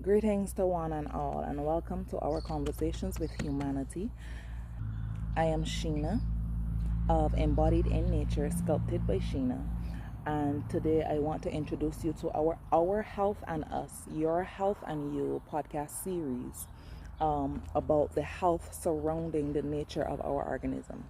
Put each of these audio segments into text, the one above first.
Greetings to one and all, and welcome to our Conversations with Humanity. I am Sheena of Embodied in Nature, Sculpted by Sheena, and today I want to introduce you to our Health and Us, Your Health and You podcast series about the health surrounding the nature of our organism.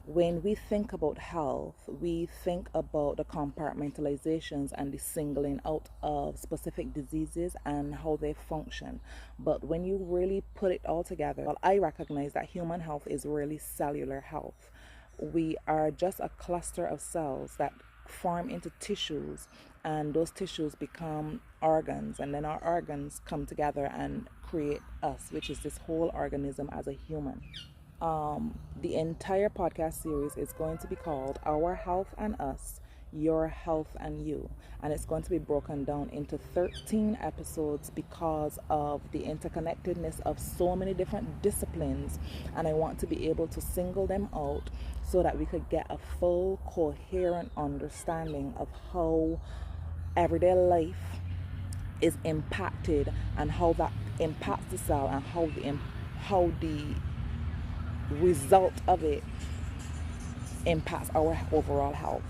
When we think about health, we think about the compartmentalizations and the singling out of specific diseases and how they function. But when you really put it all together, well, I recognize that human health is really cellular health. We are just a cluster of cells that form into tissues, and those tissues become organs, and then our organs come together and create us, which is this whole organism as a human. The entire podcast series is going to be called Our Health and Us, Your Health and You. And it's going to be broken down into 13 episodes because of the interconnectedness of so many different disciplines. And I want to be able to single them out so that we could get a full, coherent understanding of how everyday life is impacted and how that impacts the cell and how the result of it impacts our overall health.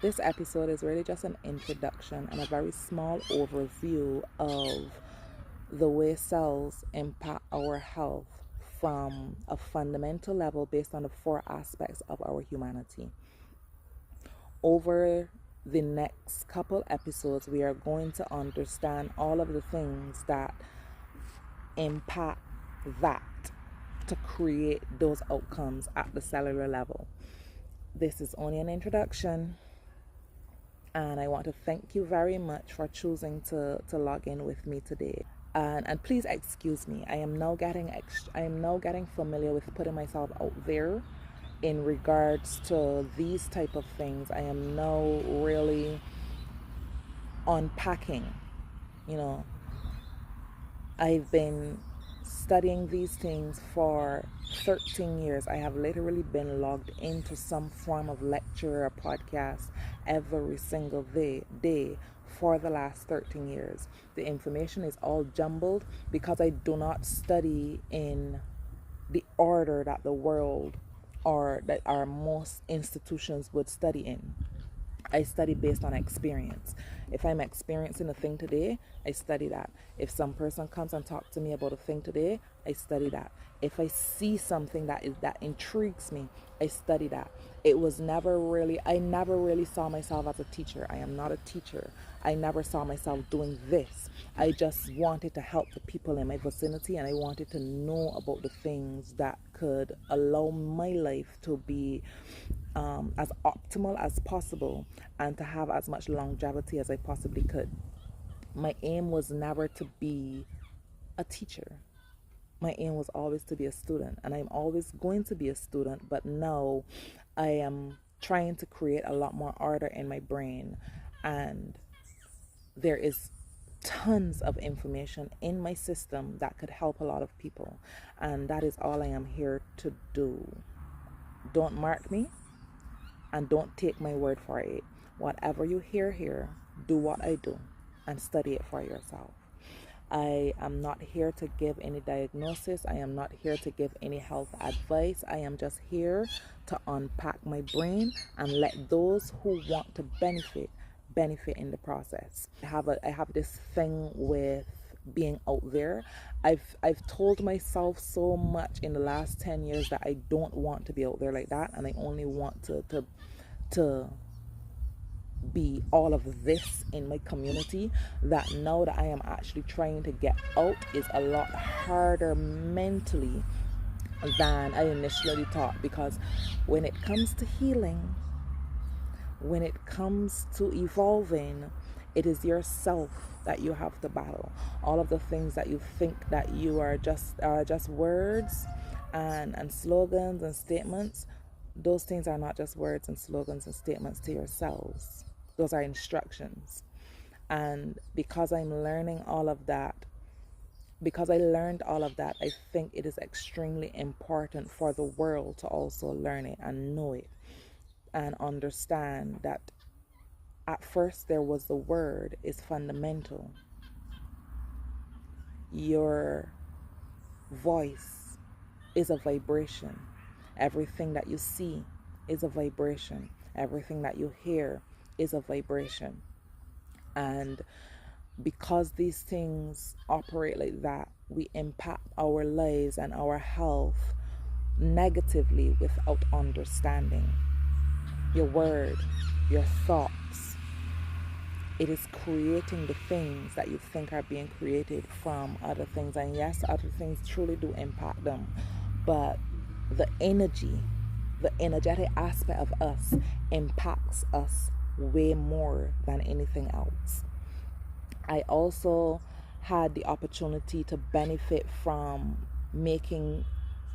This episode is really just an introduction and a very small overview of the way cells impact our health from a fundamental level based on the four aspects of our humanity. Over the next couple episodes, we are going to understand all of the things that impact that to create those outcomes at the cellular level. This is only an introduction, and I want to thank you very much for choosing to log in with me today. And please excuse me. I am now getting familiar with putting myself out there in regards to these type of things. I am now really unpacking. I've been studying these things for 13 years. I have literally been logged into some form of lecture or podcast every single day for the last 13 years. The information is all jumbled because I do not study in the order that the world or that our most institutions would study in. I study based on experience. If I'm experiencing a thing today, I study that. If some person comes and talks to me about a thing today, I study that. If I see something that intrigues me, I study that. I never really saw myself as a teacher. I am not a teacher. I never saw myself doing this. I just wanted to help the people in my vicinity, and I wanted to know about the things that could allow my life to be as optimal as possible and to have as much longevity as I possibly could. My aim was never to be a teacher. My aim was always to be a student, and I'm always going to be a student, but now I am trying to create a lot more order in my brain, and there is tons of information in my system that could help a lot of people, and that is all I am here to do. Don't mark me, and don't take my word for it. Whatever you hear here, do what I do and study it for yourself. I am not here to give any diagnosis. I am not here to give any health advice. I am just here to unpack my brain and let those who want to benefit in the process. I have this thing with being out there. I've told myself so much in the last 10 years that I don't want to be out there like that, and I only want to be all of this in my community, that now that I am actually trying to get out is a lot harder mentally than I initially thought, because when it comes to healing, when it comes to evolving, it is yourself that you have to battle. All of the things that you think that you are just words and slogans and statements, those things are not just words and slogans and statements to yourselves. Those are instructions. And because I learned all of that, I think it is extremely important for the world to also learn it and know it and understand that At first, there was the word is fundamental. Your voice is a vibration. Everything that you see is a vibration. Everything that you hear is a vibration. And because these things operate like that, we impact our lives and our health negatively without understanding. Your word, your thoughts, it is creating the things that you think are being created from other things. And yes, other things truly do impact them. But the energetic aspect of us impacts us way more than anything else. I also had the opportunity to benefit from making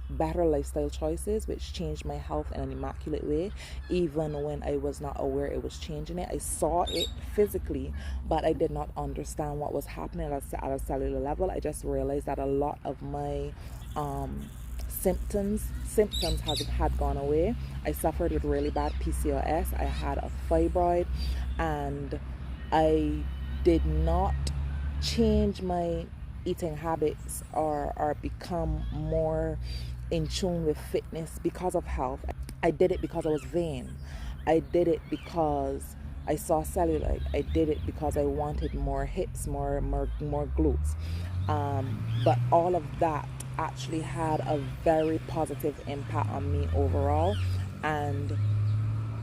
better lifestyle choices, which changed my health in an immaculate way, even when I was not aware it was changing it. I saw it physically, but I did not understand what was happening at a cellular level. I just realized that a lot of my symptoms had gone away. I suffered with really bad PCOS. I had a fibroid, and I did not change my eating habits or become more in tune with fitness because of health. I did it because I was vain. I did it because I saw cellulite. I did it because I wanted more hips, more glutes. But all of that actually had a very positive impact on me overall. And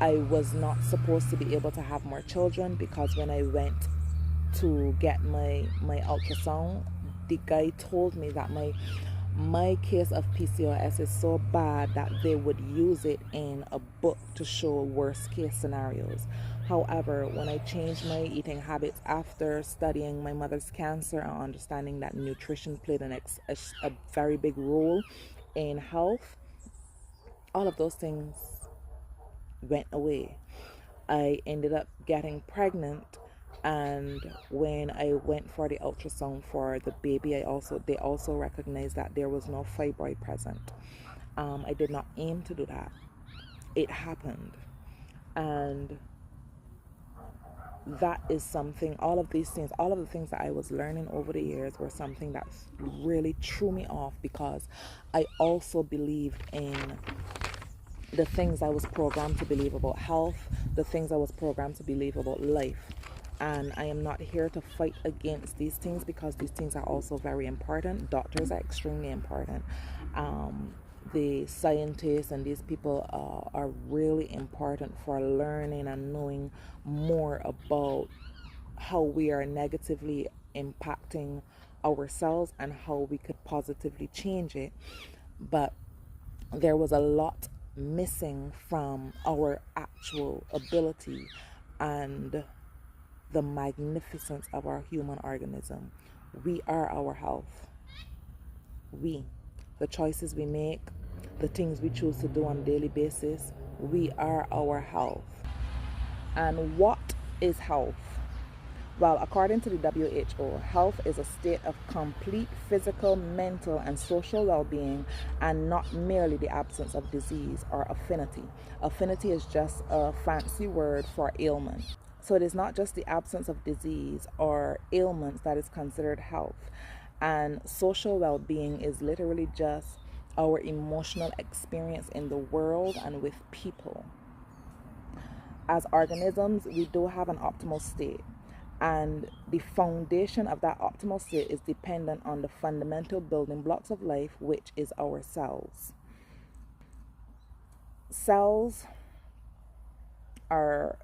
I was not supposed to be able to have more children, because when I went to get my ultrasound, the guy told me that my case of PCOS is so bad that they would use it in a book to show worst case scenarios. However, when I changed my eating habits after studying my mother's cancer and understanding that nutrition played a very big role in health, all of those things went away. I ended up getting pregnant, and when I went for the ultrasound for the baby, they also recognized that there was no fibroid present. I did not aim to do that. It happened, and that is something. All of the things that I was learning over the years were something that really threw me off, because I also believed in the things I was programmed to believe about health, the things I was programmed to believe about life. And I am not here to fight against these things, because these things are also very important. Doctors are extremely important. The scientists and these people are really important for learning and knowing more about how we are negatively impacting ourselves and how we could positively change it. But there was a lot missing from our actual ability and the magnificence of our human organism. We are our health. The choices we make, the things we choose to do on a daily basis, we are our health. And what is health? Well, according to the WHO, health is a state of complete physical, mental, and social well-being, and not merely the absence of disease or affinity. Affinity is just a fancy word for ailment. So it is not just the absence of disease or ailments that is considered health. And social well-being is literally just our emotional experience in the world and with people. As organisms, we do have an optimal state. And the foundation of that optimal state is dependent on the fundamental building blocks of life, which is our cells. Cells are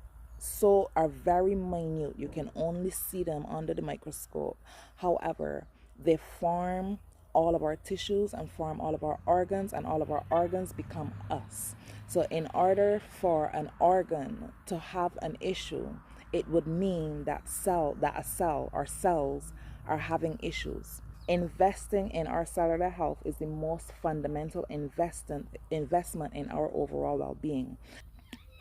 very minute. You can only see them under the microscope. However, they form all of our tissues and form all of our organs, and all of our organs become us. So in order for an organ to have an issue, it would mean that a cell or cells are having issues. Investing in our cellular health is the most fundamental investment in our overall well-being.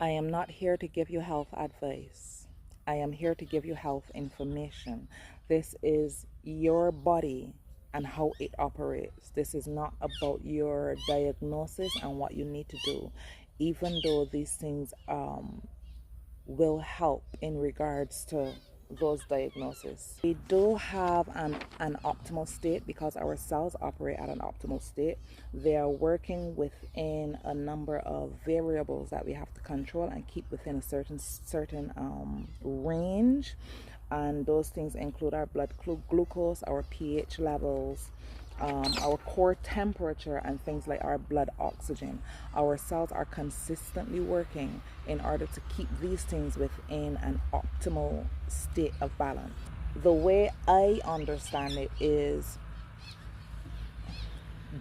I am not here to give you health advice. I am here to give you health information. This is your body and how it operates. This is not about your diagnosis and what you need to do. Even though these things will help in regards to those diagnoses. We do have an optimal state because our cells operate at an optimal state. They are working within a number of variables that we have to control and keep within a certain range, and those things include our blood glucose, our pH levels, our core temperature, and things like our blood oxygen. Our cells are consistently working in order to keep these things within an optimal state of balance. The way I understand it is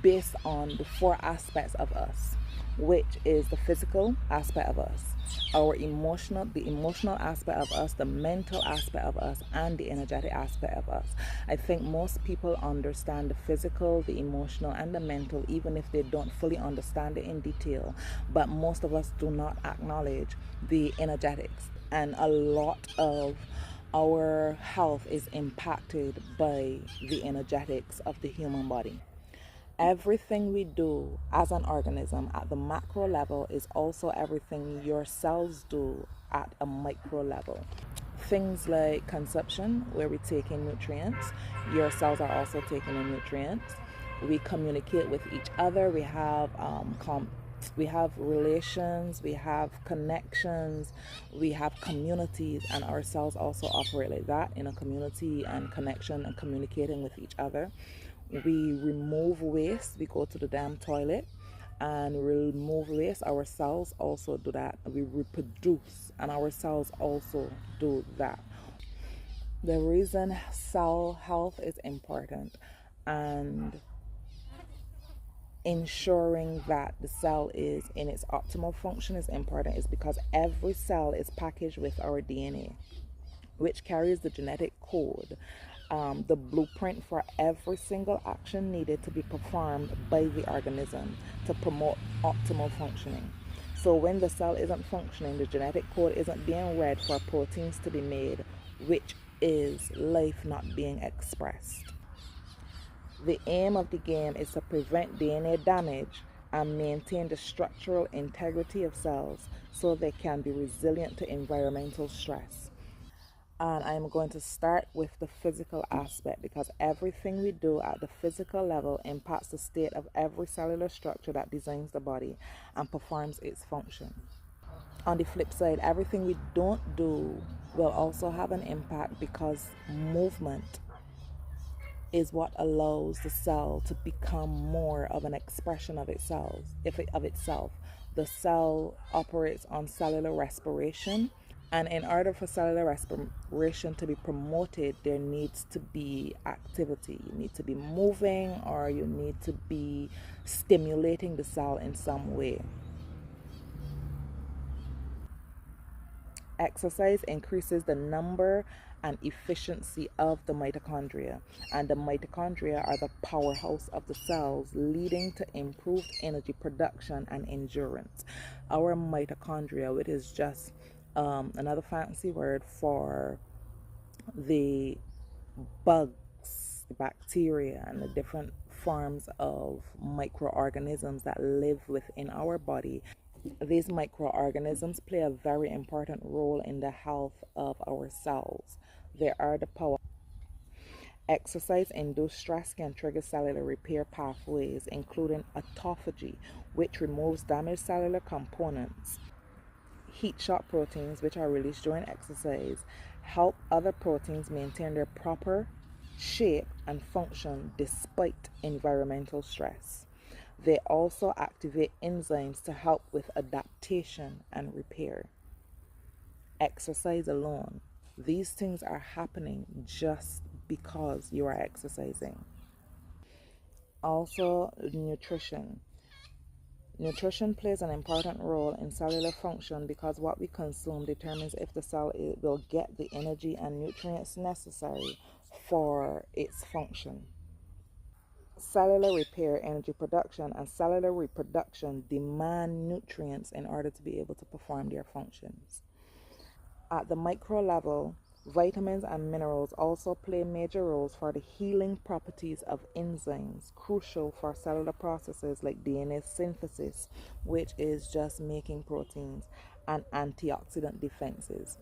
based on the four aspects of us, which is the physical aspect of us, the emotional aspect of us, the mental aspect of us, and the energetic aspect of us. I think most people understand the physical, the emotional, and the mental, even if they don't fully understand it in detail. But most of us do not acknowledge the energetics, and a lot of our health is impacted by the energetics of the human body. Everything we do as an organism at the macro level is also everything your cells do at a micro level. Things like consumption, where we take in nutrients, your cells are also taking in nutrients. We communicate with each other. We have relations, we have connections, we have communities, and our cells also operate like that, in a community and connection and communicating with each other. We remove waste. We go to the damn toilet and remove waste. Our cells also do that. We reproduce, and our cells also do that. The reason cell health is important and ensuring that the cell is in its optimal function is important is because every cell is packaged with our DNA, which carries the genetic code, the blueprint for every single action needed to be performed by the organism to promote optimal functioning. So when the cell isn't functioning, the genetic code isn't being read for proteins to be made, which is life not being expressed. The aim of the game is to prevent DNA damage and maintain the structural integrity of cells so they can be resilient to environmental stress. And I'm going to start with the physical aspect because everything we do at the physical level impacts the state of every cellular structure that designs the body and performs its function. On the flip side, everything we don't do will also have an impact because movement is what allows the cell to become more of an expression of itself. The cell operates on cellular respiration, and in order for cellular respiration to be promoted, there needs to be activity. You need to be moving, or you need to be stimulating the cell in some way. Exercise increases the number and efficiency of the mitochondria, and the mitochondria are the powerhouse of the cells, leading to improved energy production and endurance. Our mitochondria, which is just another fancy word for the bugs, the bacteria, and the different forms of microorganisms that live within our body. These microorganisms play a very important role in the health of our cells. They are the power. Exercise-induced stress can trigger cellular repair pathways, including autophagy, which removes damaged cellular components. Heat shock proteins, which are released during exercise, help other proteins maintain their proper shape and function despite environmental stress. They also activate enzymes to help with adaptation and repair. Exercise alone. These things are happening just because you are exercising. Also, nutrition. Nutrition plays an important role in cellular function because what we consume determines if the cell will get the energy and nutrients necessary for its function. Cellular repair, energy production, and cellular reproduction demand nutrients in order to be able to perform their functions. At the micro level, vitamins and minerals also play major roles for the healing properties of enzymes, crucial for cellular processes like DNA synthesis, which is just making proteins, and antioxidant defenses.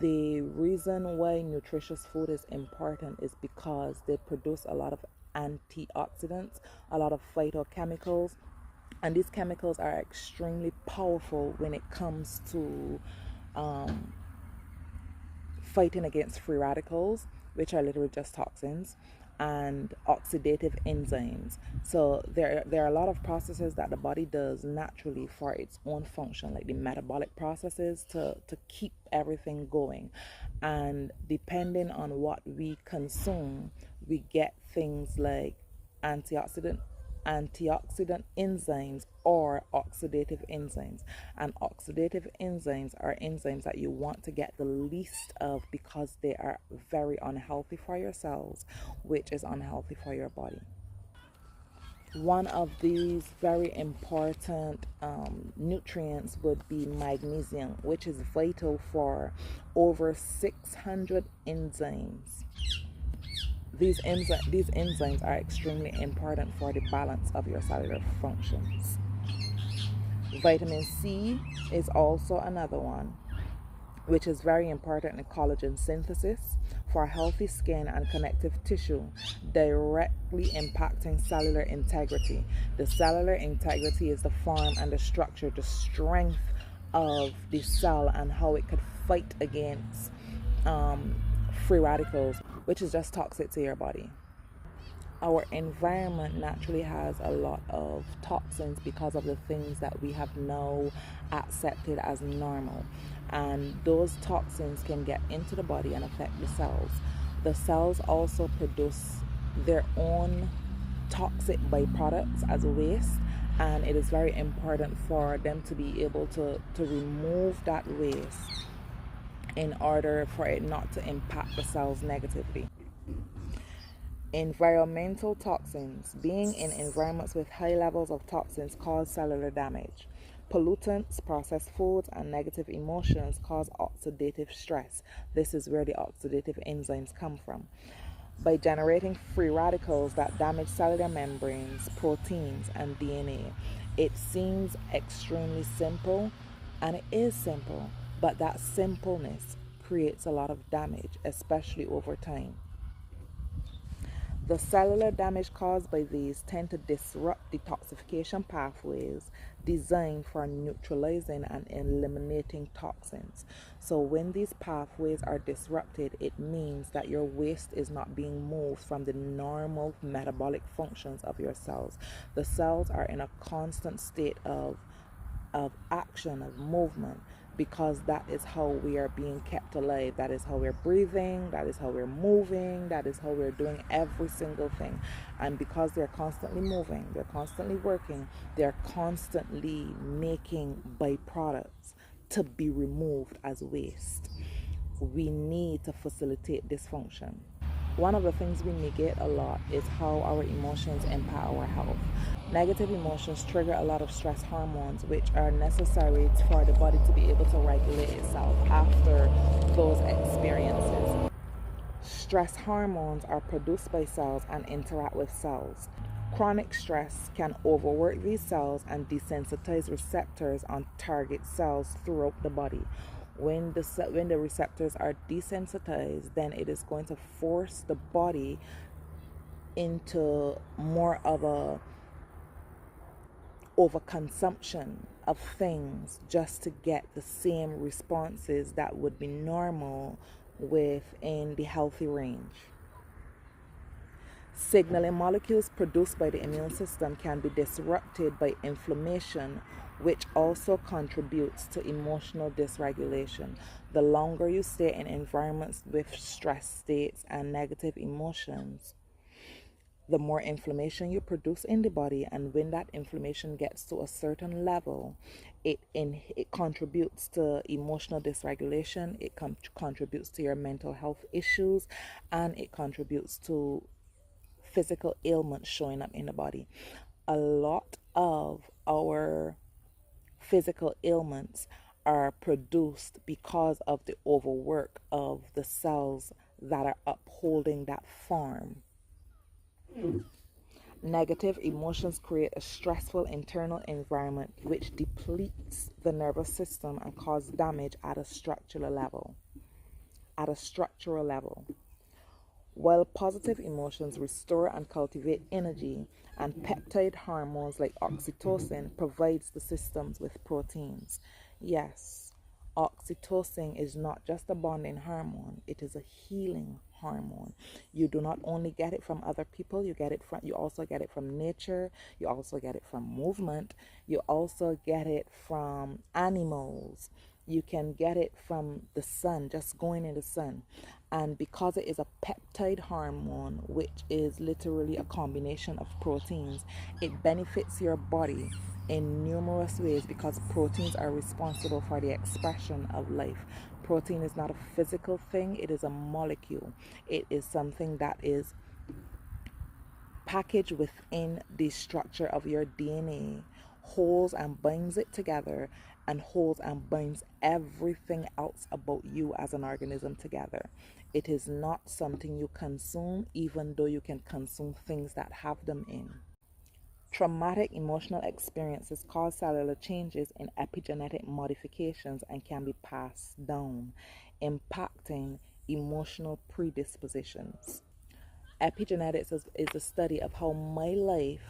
The reason why nutritious food is important is because they produce a lot of antioxidants, a lot of phytochemicals, and these chemicals are extremely powerful when it comes to fighting against free radicals, which are literally just toxins, and oxidative enzymes. So there are a lot of processes that the body does naturally for its own function, like the metabolic processes to keep everything going. And depending on what we consume, we get things like antioxidant enzymes or oxidative enzymes. And oxidative enzymes are enzymes that you want to get the least of because they are very unhealthy for your cells, which is unhealthy for your body. One of these very important nutrients would be magnesium, which is vital for over 600 enzymes. These enzymes are extremely important for the balance of your cellular functions. Vitamin C is also another one, which is very important in collagen synthesis for healthy skin and connective tissue, directly impacting cellular integrity. The cellular integrity is the form and the structure, the strength of the cell and how it could fight against free radicals, which is just toxic to your body. Our environment naturally has a lot of toxins because of the things that we have now accepted as normal. And those toxins can get into the body and affect the cells. The cells also produce their own toxic byproducts as waste, and it is very important for them to be able to remove that waste in order for it not to impact the cells negatively. Environmental toxins. Being in environments with high levels of toxins cause cellular damage. Pollutants, processed foods, and negative emotions cause oxidative stress. This is where the oxidative enzymes come from. By generating free radicals that damage cellular membranes, proteins, and DNA. It seems extremely simple, and it is simple, but that simpleness creates a lot of damage, especially over time. The cellular damage caused by these tend to disrupt detoxification pathways designed for neutralizing and eliminating toxins. So when these pathways are disrupted, it means that your waste is not being moved from the normal metabolic functions of your cells. The cells are in a constant state of action, of movement, because that is how we are being kept alive. That is how we're breathing, that is how we're moving, that is how we're doing every single thing. And because they're constantly moving, they're constantly working, they're constantly making byproducts to be removed as waste. We need to facilitate this function. One of the things we negate a lot is how our emotions impact our health. Negative emotions trigger a lot of stress hormones, which are necessary for the body to be able to regulate itself after those experiences. Stress hormones are produced by cells and interact with cells. Chronic stress can overwork these cells and desensitize receptors on target cells throughout the body. When the receptors are desensitized, then it is going to force the body into more of a overconsumption of things just to get the same responses that would be normal within the healthy range. Signaling molecules produced by the immune system can be disrupted by inflammation, which also contributes to emotional dysregulation. The longer you stay in environments with stress states and negative emotions, the more inflammation you produce in the body, and when that inflammation gets to a certain level, it contributes to emotional dysregulation, it contributes to your mental health issues, and it contributes to physical ailments showing up in the body. A lot of our physical ailments are produced because of the overwork of the cells that are upholding that form. Negative emotions create a stressful internal environment which depletes the nervous system and causes damage at a structural level. While positive emotions restore and cultivate energy, and peptide hormones like oxytocin provides the systems with proteins. Yes, oxytocin is not just a bonding hormone, it is a healing hormone. You do not only get it from other people, you also get it from nature, you also get it from movement, you also get it from animals. You can get it from the sun, just going in the sun. And because it is a peptide hormone, which is literally a combination of proteins, it benefits your body in numerous ways because proteins are responsible for the expression of life. Protein is not a physical thing, it is a molecule. It is something that is packaged within the structure of your DNA, holds and binds it together, and holds and binds everything else about you as an organism together. It is not something you consume, even though you can consume things that have them in. Traumatic emotional experiences cause cellular changes in epigenetic modifications and can be passed down, impacting emotional predispositions. Epigenetics is the study of how my life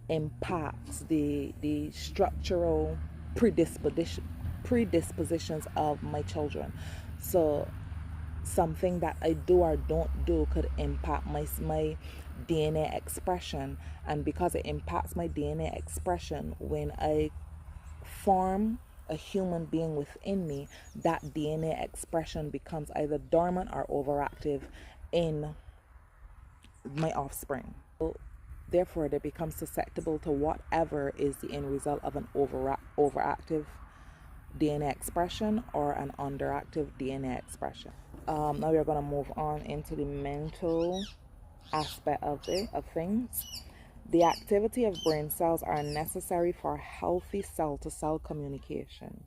impacts the structural predispositions of my children. So something that I do or don't do could impact my DNA expression, and because it impacts my DNA expression, when I form a human being within me, that DNA expression becomes either dormant or overactive in my offspring. Therefore, they become susceptible to whatever is the end result of an overactive DNA expression or an underactive DNA expression. Now we're going to move on into the mental aspect of things. The activity of brain cells are necessary for healthy cell-to-cell communication.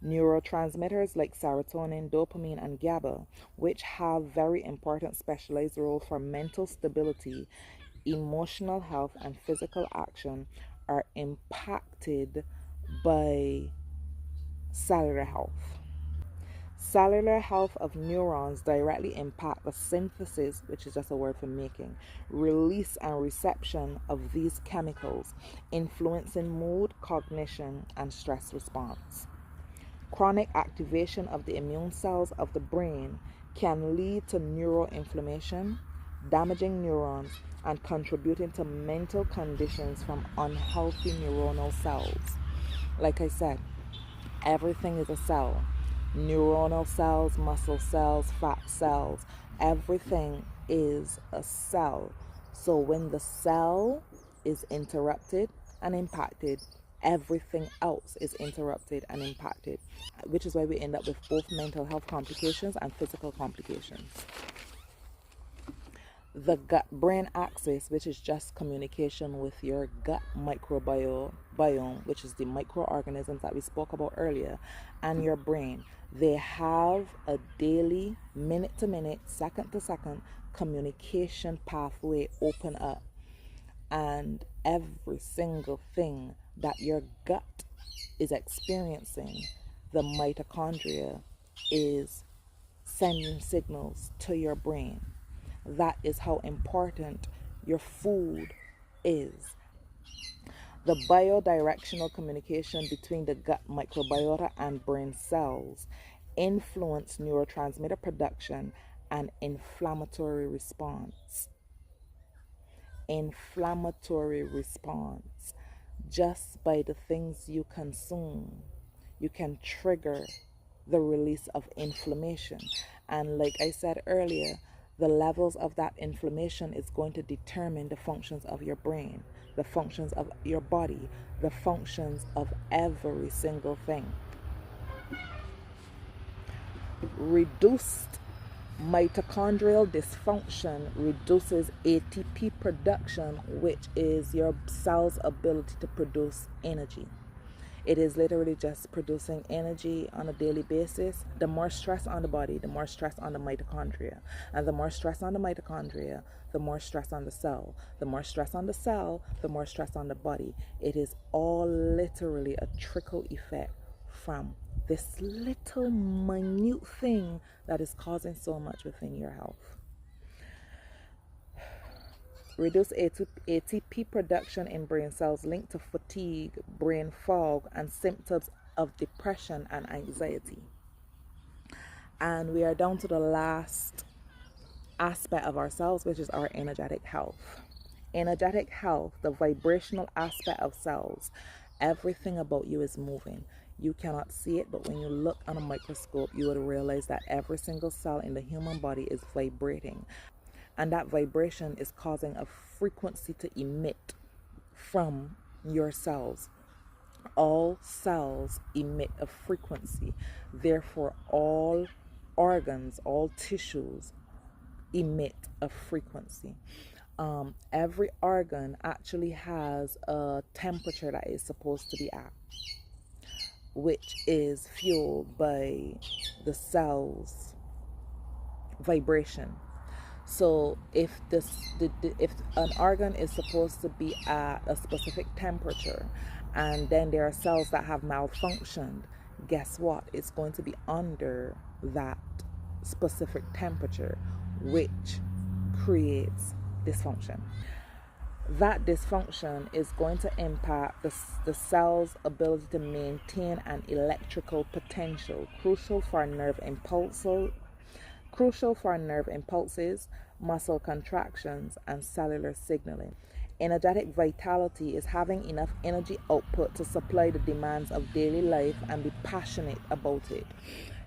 Neurotransmitters like serotonin, dopamine, and GABA, which have very important specialized roles for mental stability, emotional health, and physical action, are impacted by cellular health. Cellular health of neurons directly impact the synthesis, which is just a word for making, release and reception of these chemicals, influencing mood, cognition, and stress response. Chronic activation of the immune cells of the brain can lead to neuroinflammation, damaging neurons, and contributing to mental conditions from unhealthy neuronal cells. Like I said, everything is a cell. Neuronal cells, muscle cells, fat cells, everything is a cell. So when the cell is interrupted and impacted, everything else is interrupted and impacted, which is why we end up with both mental health complications and physical complications. The gut-brain axis, which is just communication with your gut microbiome, which is the microorganisms that we spoke about earlier, and your brain, they have a daily, minute-to-minute, second-to-second communication pathway open up. And every single thing that your gut is experiencing, the mitochondria is sending signals to your brain. That is how important your food is. The biodirectional communication between the gut microbiota and brain cells influence neurotransmitter production and inflammatory response. Just by the things you consume, you can trigger the release of inflammation. And like I said earlier, the levels of that inflammation is going to determine the functions of your brain, the functions of your body, the functions of every single thing. Reduced mitochondrial dysfunction reduces ATP production, which is your cell's ability to produce energy. It is literally just producing energy on a daily basis. The more stress on the body, the more stress on the mitochondria. And the more stress on the mitochondria, the more stress on the cell. The more stress on the cell, the more stress on the body. It is all literally a trickle effect from this little minute thing that is causing so much within your health. Reduce ATP production in brain cells linked to fatigue, brain fog, and symptoms of depression and anxiety. And we are down to the last aspect of ourselves, which is our energetic health. Energetic health, the vibrational aspect of cells. Everything about you is moving. You cannot see it, but when you look on a microscope, you would realize that every single cell in the human body is vibrating. And that vibration is causing a frequency to emit from your cells. All cells emit a frequency. Therefore, all organs, all tissues emit a frequency. Every organ actually has a temperature that is supposed to be at, which is fueled by the cell's vibration. So if if an organ is supposed to be at a specific temperature, and then there are cells that have malfunctioned, guess what? It's going to be under that specific temperature, which creates dysfunction. That dysfunction is going to impact the cell's ability to maintain an electrical potential, crucial for nerve impulses, muscle contractions, and cellular signaling. Energetic vitality is having enough energy output to supply the demands of daily life and be passionate about it.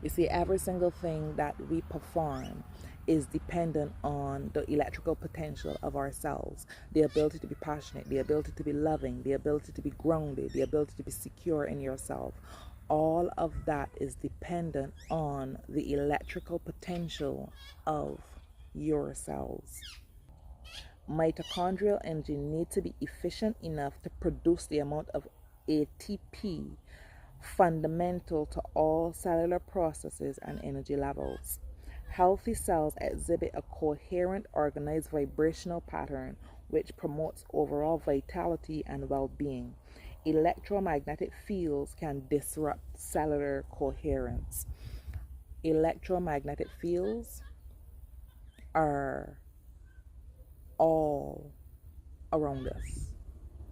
You see, every single thing that we perform is dependent on the electrical potential of our cells, the ability to be passionate, the ability to be loving, the ability to be grounded, the ability to be secure in yourself. All of that is dependent on the electrical potential of your cells. Mitochondrial energy needs to be efficient enough to produce the amount of ATP fundamental to all cellular processes and energy levels. Healthy cells exhibit a coherent, organized vibrational pattern which promotes overall vitality and well-being. Electromagnetic fields can disrupt cellular coherence. Electromagnetic fields are all around us,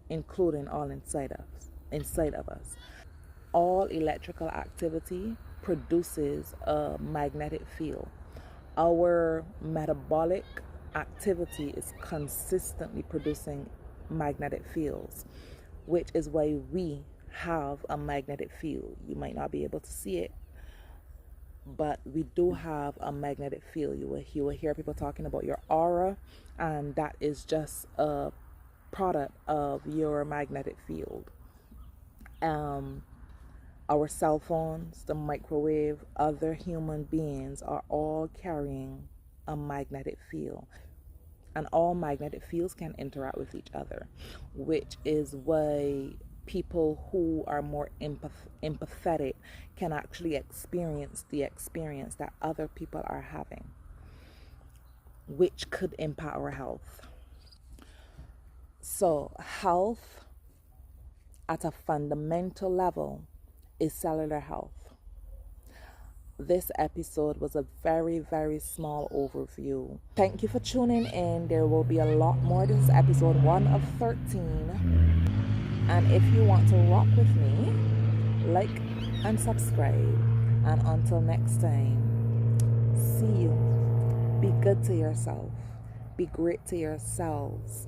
including all inside of us. All electrical activity produces a magnetic field. Our metabolic activity is consistently producing magnetic fields, which is why we have a magnetic field. You might not be able to see it, but we do have a magnetic field. You will hear people talking about your aura, and that is just a product of your magnetic field. Our cell phones, the microwave, other human beings are all carrying a magnetic field. And all magnetic fields can interact with each other, which is why people who are more empathetic can actually experience the experience that other people are having, which could impact our health. So, health at a fundamental level is cellular health. This episode was a very, very small overview. Thank you for tuning in. There will be a lot more. This is episode 1 of 13. And if you want to rock with me, like and subscribe. And until next time, see you. Be good to yourself. Be great to yourselves.